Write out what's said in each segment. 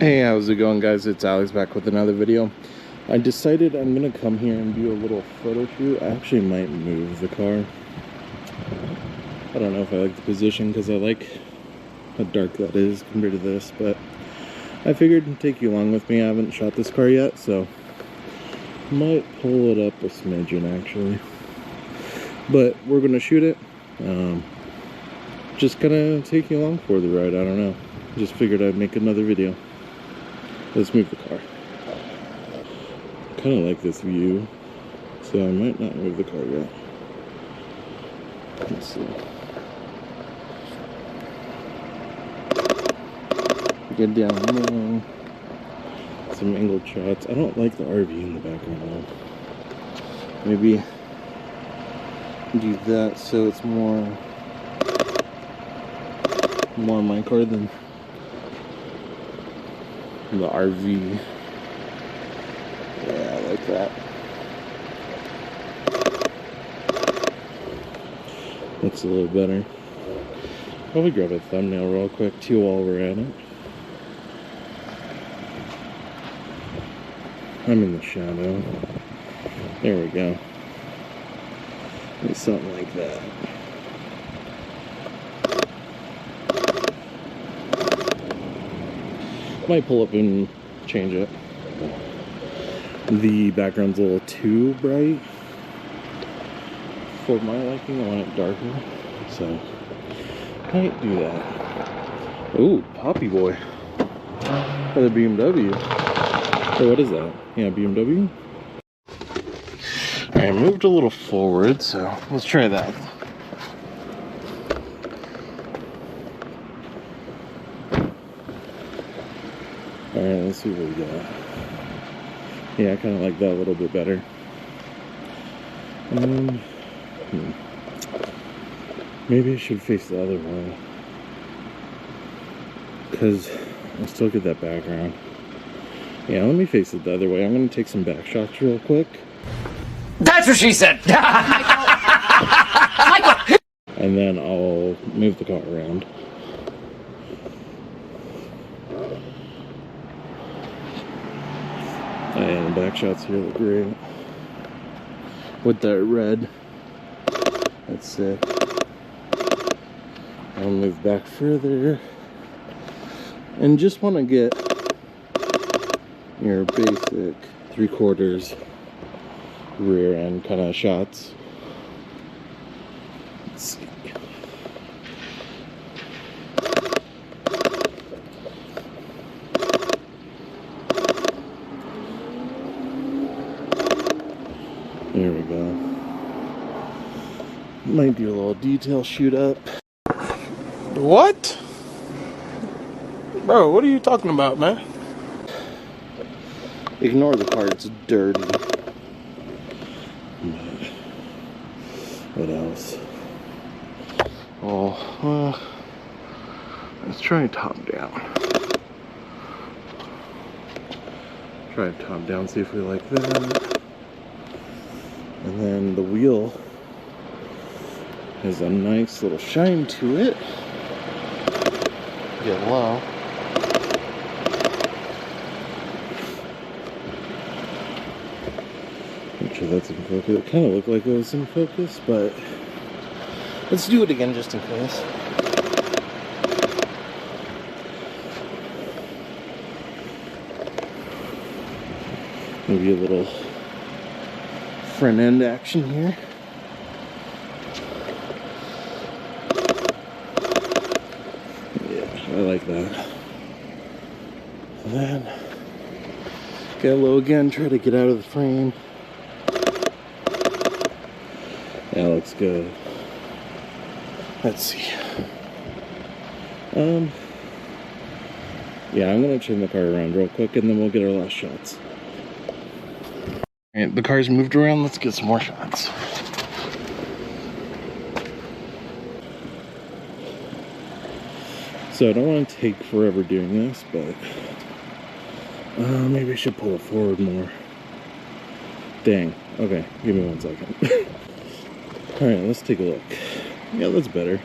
Hey, how's it going, guys? It's Alex back with another video. I decided I'm gonna come here and do a little photo shoot. I actually might move the car. I don't know if I like the position because I like how dark that is compared to this, but I figured I'd take you along with me. I haven't shot this car yet, so might pull it up a smidgen actually. But we're gonna shoot it. Just gonna take you along for the ride. I don't know. Just figured I'd make another video. Let's move the car. Kind of like this view, so I might not move the car yet. Let's see. Get down low. Some angled shots. I don't like the RV in the background though. Maybe do that so it's more my car than the RV. Yeah, I like that. Looks a little better. Probably grab a thumbnail real quick too while we're at it. I'm in the shadow. There we go. Maybe something like that. Might pull up and change it. The background's a little too bright for my liking. I want it darker, so might do that. Ooh, Poppy Boy. For the BMW. Oh, what is that? Yeah, BMW. Alright, moved a little forward, so let's try that. Alright, let's see what we got. Yeah, I kind of like that a little bit better. Maybe I should face the other way, because I still get that background. Yeah, let me face it the other way. I'm going to take some back shots real quick. That's what she said! And then I'll move the car around. And the back shots here look great. With that red. That's sick. I'll move back further. And just want to get your basic 3/4 rear end kind of shots. Let's see. There we go. Might do a little detail shoot up. What? Bro, what are you talking about, man? Ignore the car, it's dirty. What else? Oh, let's try top down. Try top down, see if we like that. And then the wheel has a nice little shine to it. Get low. Make sure that's in focus. It kind of looked like it was in focus, but let's do it again just in case. Maybe a little front end action here. Yeah, I like that. And then get low again, try to get out of the frame. That looks good. Let's see. Yeah, I'm gonna turn the car around real quick and then we'll get our last shots. Alright, the car's moved around, let's get some more shots. So I don't want to take forever doing this, but maybe I should pull it forward more. Dang. Okay, give me 1 second. Alright, let's take a look. Yeah, that's better.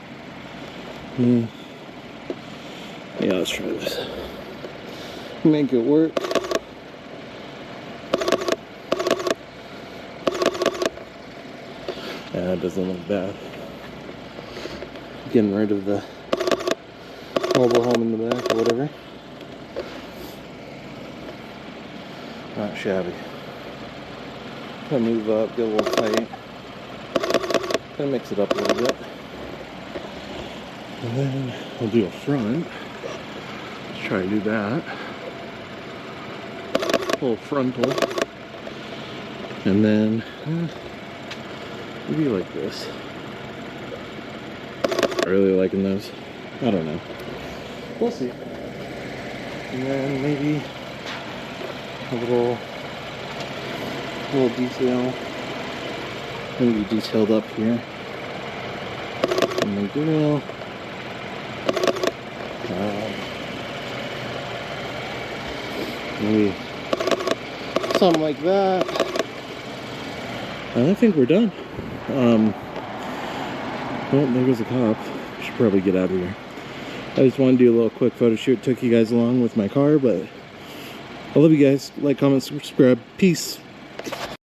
Yeah, let's try this. make it work. Yeah, it doesn't look bad. Getting rid of the mobile home in the back or whatever. Not shabby. Gonna move up, get a little tight. Gonna mix it up a little bit. And then we'll do a front. Let's try to do that. A little frontal. And then maybe like this. I really liking those. I don't know. We'll see. And then maybe a little detail. Maybe detailed up here. And the grill. Maybe something like that. And I think we're done. Well, there goes a cop. Should probably get out of here. I just wanted to do a little quick photo shoot. Took you guys along with my car, but I love you guys. Like, comment, subscribe. Peace.